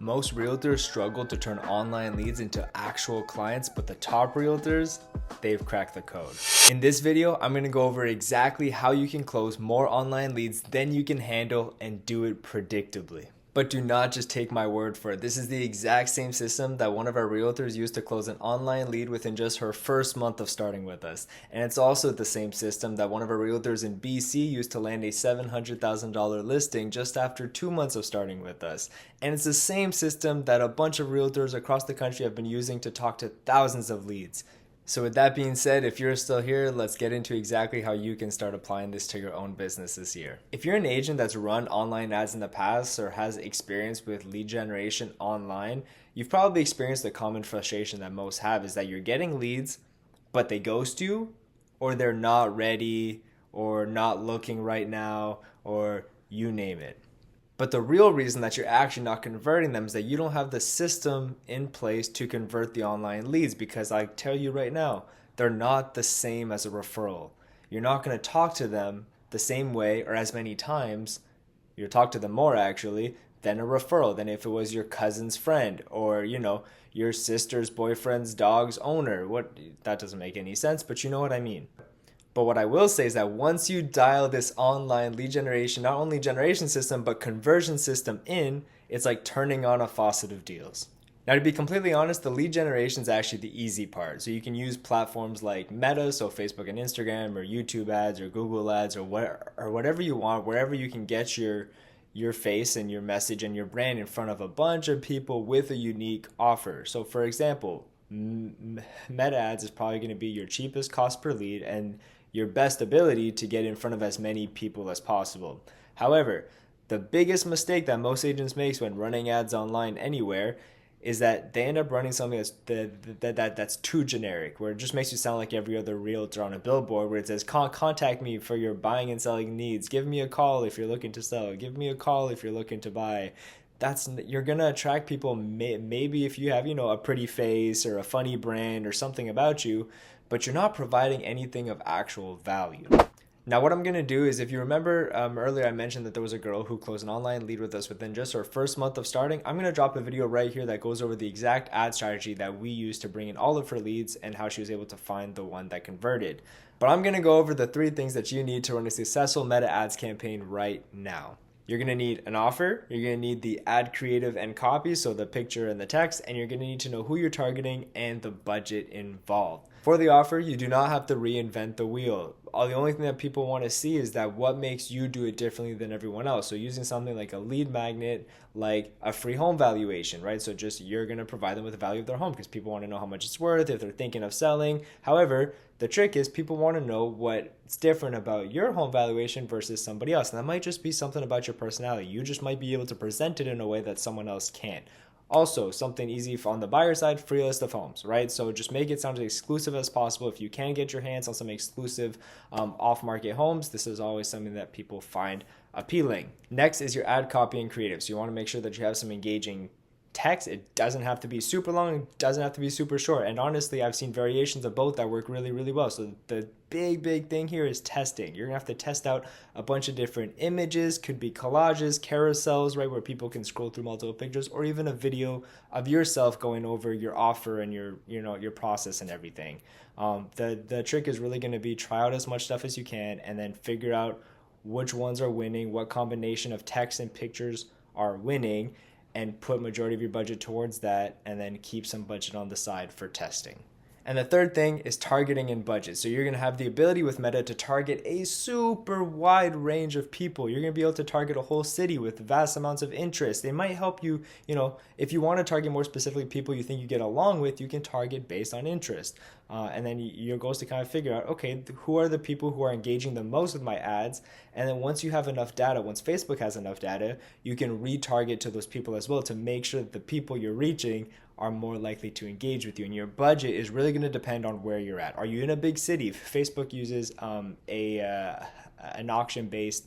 Most realtors struggle to turn online leads into actual clients, but the top realtors, they've cracked the code. In this video, I'm gonna go over exactly how you can close more online leads than you can handle and do it predictably. But do not just take my word for it. This is the exact same system that one of our realtors used to close an online lead within just her first month of starting with us. And it's also the same system that one of our realtors in BC used to land a $700,000 listing just after 2 months of starting with us. And it's the same system that a bunch of realtors across the country have been using to talk to thousands of leads. So with that being said, if you're still here, let's get into exactly how you can start applying this to your own business this year. If you're an agent that's run online ads in the past or has experience with lead generation online, you've probably experienced the common frustration that most have is that you're getting leads, but they ghost you, or they're not ready, or not looking right now, or you name it. But the real reason that you're actually not converting them is that you don't have the system in place to convert the online leads, because I tell you right now, they're not the same as a referral. You're not going to talk to them the same way or as many times. You'll talk to them more actually than a referral, than if it was your cousin's friend or, your sister's boyfriend's dog's owner. That doesn't make any sense, but you know what I mean. But what I will say is that once you dial this online lead generation, not only generation system, but conversion system in, it's like turning on a faucet of deals. Now, to be completely honest, the lead generation is actually the easy part. So you can use platforms like Meta, so Facebook and Instagram, or YouTube ads, or Google ads, or whatever you want, wherever you can get your face and your message and your brand in front of a bunch of people with a unique offer. So for example, Meta ads is probably going to be your cheapest cost per lead and your best ability to get in front of as many people as possible. However, the biggest mistake that most agents make when running ads online anywhere is that they end up running something that's too generic, where it just makes you sound like every other realtor on a billboard, where it says, contact me for your buying and selling needs. Give me a call if you're looking to sell. Give me a call if you're looking to buy. You're gonna attract people maybe if you have a pretty face or a funny brand or something about you, but you're not providing anything of actual value. Now what I'm gonna do is, if you remember earlier I mentioned that there was a girl who closed an online lead with us within just her first month of starting. I'm gonna drop a video right here that goes over the exact ad strategy that we used to bring in all of her leads and how she was able to find the one that converted. But I'm gonna go over the 3 things that you need to run a successful Meta ads campaign right now. You're going to need an offer, you're going to need the ad creative and copy, so the picture and the text, and you're going to need to know who you're targeting and the budget involved. For the offer, you do not have to reinvent the wheel. The only thing that people want to see is that what makes you do it differently than everyone else. So using something like a lead magnet, like a free home valuation, right? So just you're going to provide them with the value of their home because people want to know how much it's worth if they're thinking of selling. However, the trick is people want to know what's different about your home valuation versus somebody else. And that might just be something about your personality. You just might be able to present it in a way that someone else can't. Also, something easy on the buyer side, free list of homes, right? So just make it sound as exclusive as possible. If you can get your hands on some exclusive off-market homes, this is always something that people find appealing. Next is your ad copy and creative. So you want to make sure that you have some engaging text. It doesn't have to be super long, it doesn't have to be super short. And honestly, I've seen variations of both that work really, really well. So the big thing here is testing. You're gonna have to test out a bunch of different images, could be collages, carousels, right, where people can scroll through multiple pictures, or even a video of yourself going over your offer and your process and everything. The trick is really gonna be try out as much stuff as you can and then figure out which ones are winning, what combination of text and pictures are winning, and put majority of your budget towards that, and then keep some budget on the side for testing. And the third thing is targeting and budget. So you're going to have the ability with Meta to target a super wide range of people. You're going to be able to target a whole city with vast amounts of interest. They might help you, if you want to target more specifically people you think you get along with, you can target based on interest. And then your goal is to kind of figure out, okay, who are the people who are engaging the most with my ads? And then once you have enough data, once Facebook has enough data, you can retarget to those people as well to make sure that the people you're reaching are more likely to engage with you. And your budget is really going to depend on where you're at. Are you in a big city? Facebook uses an auction-based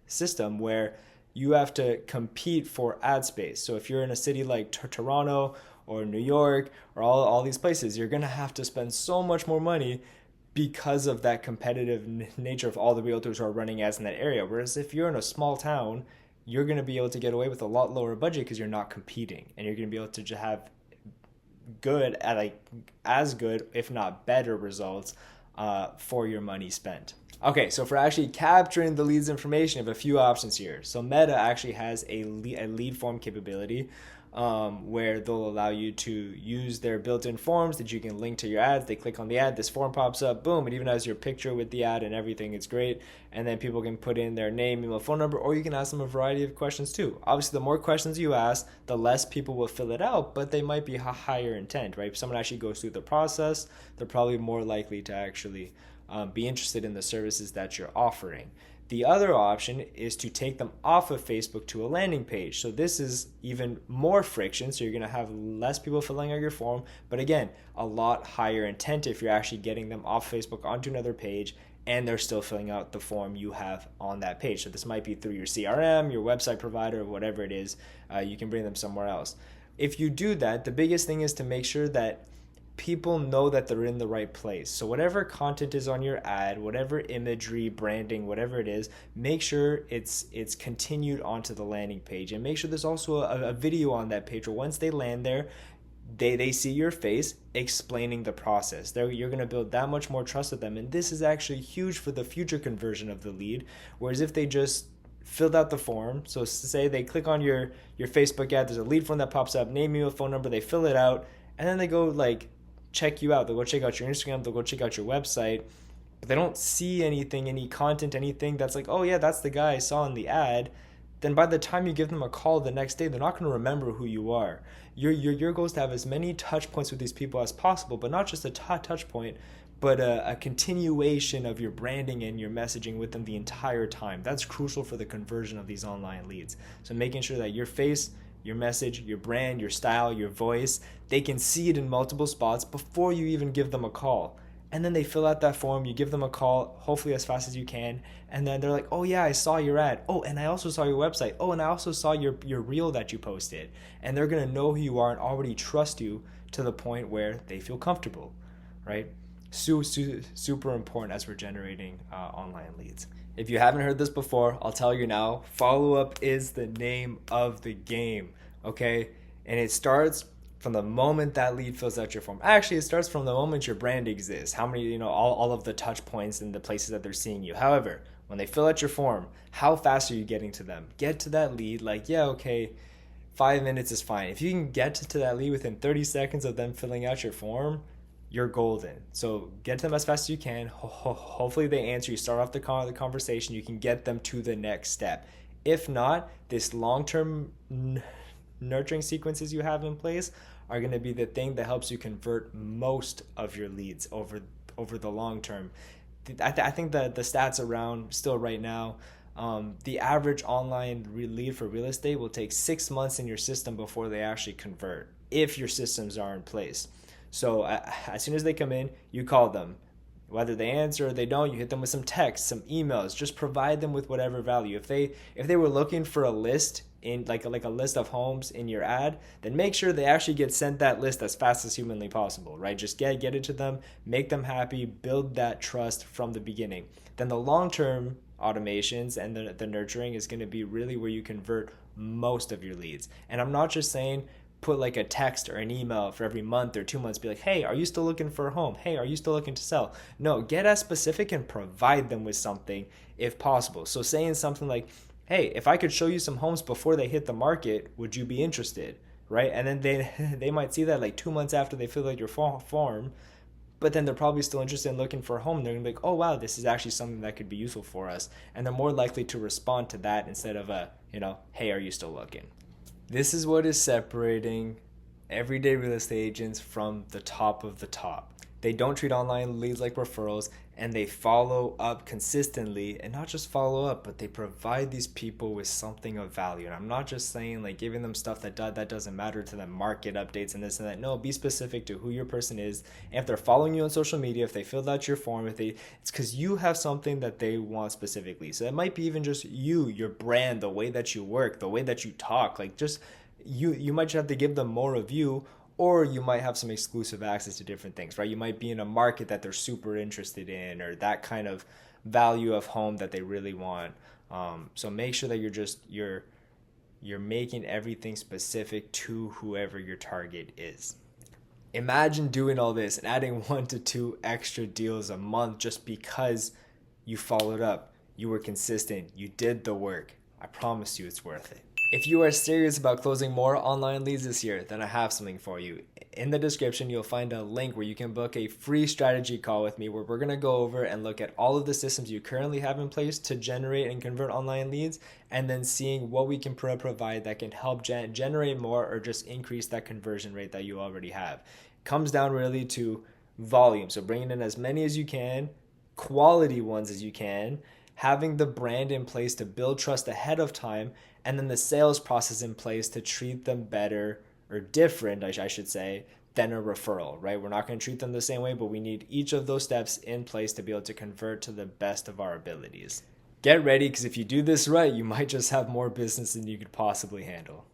system where you have to compete for ad space. So if you're in a city like Toronto or New York or all these places, you're going to have to spend so much more money because of that competitive nature of all the realtors who are running ads in that area. Whereas if you're in a small town, you're going to be able to get away with a lot lower budget because you're not competing, and you're going to be able to just have good at like as good if not better results for your money spent. Okay, so for actually capturing the leads information, you have a few options here. So Meta actually has a lead form capability where they'll allow you to use their built-in forms that you can link to your ads. They click on the ad, this form pops up, boom, it even has your picture with the ad and everything. It's great. And then people can put in their name, email, phone number, or you can ask them a variety of questions too. Obviously, the more questions you ask, the less people will fill it out, but they might be higher intent, right? If someone actually goes through the process, they're probably more likely to actually be interested in the services that you're offering. The other option is to take them off of Facebook to a landing page. So this is even more friction. So you're going to have less people filling out your form, but again, a lot higher intent if you're actually getting them off Facebook onto another page and they're still filling out the form you have on that page. So this might be through your CRM, your website provider, whatever it is. You can bring them somewhere else. If you do that, the biggest thing is to make sure that people know that they're in the right place. So whatever content is on your ad, whatever imagery, branding, whatever it is, make sure it's continued onto the landing page, and make sure there's also a video on that page where once they land there, they see your face explaining the process. You're going to build that much more trust with them, and this is actually huge for the future conversion of the lead. Whereas if they just filled out the form, so say they click on your Facebook ad, there's a lead form that pops up, name, email, phone number, they fill it out, and then they go like check you out. They'll go check out your Instagram, they'll go check out your website, but they don't see anything, any content, anything that's like, oh yeah, that's the guy I saw in the ad. Then by the time you give them a call the next day, they're not going to remember who you are. Your goal is to have as many touch points with these people as possible, but not just a touch point, but a continuation of your branding and your messaging with them the entire time. That's crucial for the conversion of these online leads. So making sure that your face, your message, your brand, your style, your voice, they can see it in multiple spots before you even give them a call. And then they fill out that form, you give them a call, hopefully as fast as you can, and then they're like, oh yeah, I saw your ad. Oh, and I also saw your website. Oh, and I also saw your reel that you posted. And they're gonna know who you are and already trust you to the point where they feel comfortable, right? Super important as we're generating online leads. If you haven't heard this before, I'll tell you now, follow-up is the name of the game, okay? And it starts from the moment that lead fills out your form. Actually, it starts from the moment your brand exists, how many, all of the touch points and the places that they're seeing you. However, when they fill out your form, how fast are you getting to them? Get to that lead, like, yeah, okay, 5 minutes is fine. If you can get to that lead within 30 seconds of them filling out your form, you're golden. So get to them as fast as you can. Hopefully they answer. You start off the conversation. You can get them to the next step. If not, this long-term nurturing sequences you have in place are going to be the thing that helps you convert most of your leads over the long term. I think that the stats around still right now, the average online lead for real estate will take 6 months in your system before they actually convert, if your systems are in place. So as soon as they come in, you call them. Whether they answer or they don't, you hit them with some texts, some emails. Just provide them with whatever value. If they were looking for a list in like a list of homes in your ad, then make sure they actually get sent that list as fast as humanly possible, right? Just get it to them, make them happy, build that trust from the beginning. Then the long-term automations and the nurturing is going to be really where you convert most of your leads. And I'm not just saying put like a text or an email for every month or 2 months, be like, hey, are you still looking for a home? Hey, are you still looking to sell? No, get as specific and provide them with something if possible. So saying something like, hey, if I could show you some homes before they hit the market, would you be interested? Right? And then they might see that like 2 months after they fill out your form, but then they're probably still interested in looking for a home. They're gonna be like, oh wow, this is actually something that could be useful for us. And they're more likely to respond to that instead of hey, are you still looking? This is what is separating everyday real estate agents from the top of the top. They don't treat online leads like referrals, and they follow up consistently, and not just follow up, but they provide these people with something of value. And I'm not just saying like giving them stuff that doesn't matter to them, market updates and this and that. No, be specific to who your person is. And if they're following you on social media, if they filled out your form, it's because you have something that they want specifically. So it might be even just you, your brand, the way that you work, the way that you talk, like just you might just have to give them more of you, or you might have some exclusive access to different things, right? You might be in a market that they're super interested in, or that kind of value of home that they really want. So make sure that you're you're making everything specific to whoever your target is. Imagine doing all this and adding 1 to 2 extra deals a month just because you followed up, you were consistent, you did the work. I promise you it's worth it. If you are serious about closing more online leads this year, then I have something for you. In the description, you'll find a link where you can book a free strategy call with me where we're going to go over and look at all of the systems you currently have in place to generate and convert online leads, and then seeing what we can provide that can help generate more or just increase that conversion rate that you already have. It comes down really to volume. So bringing in as many as you can, quality ones as you can, having the brand in place to build trust ahead of time, and then the sales process in place to treat them better or different, I should say, than a referral, right? We're not going to treat them the same way, but we need each of those steps in place to be able to convert to the best of our abilities. Get ready, because if you do this right, you might just have more business than you could possibly handle.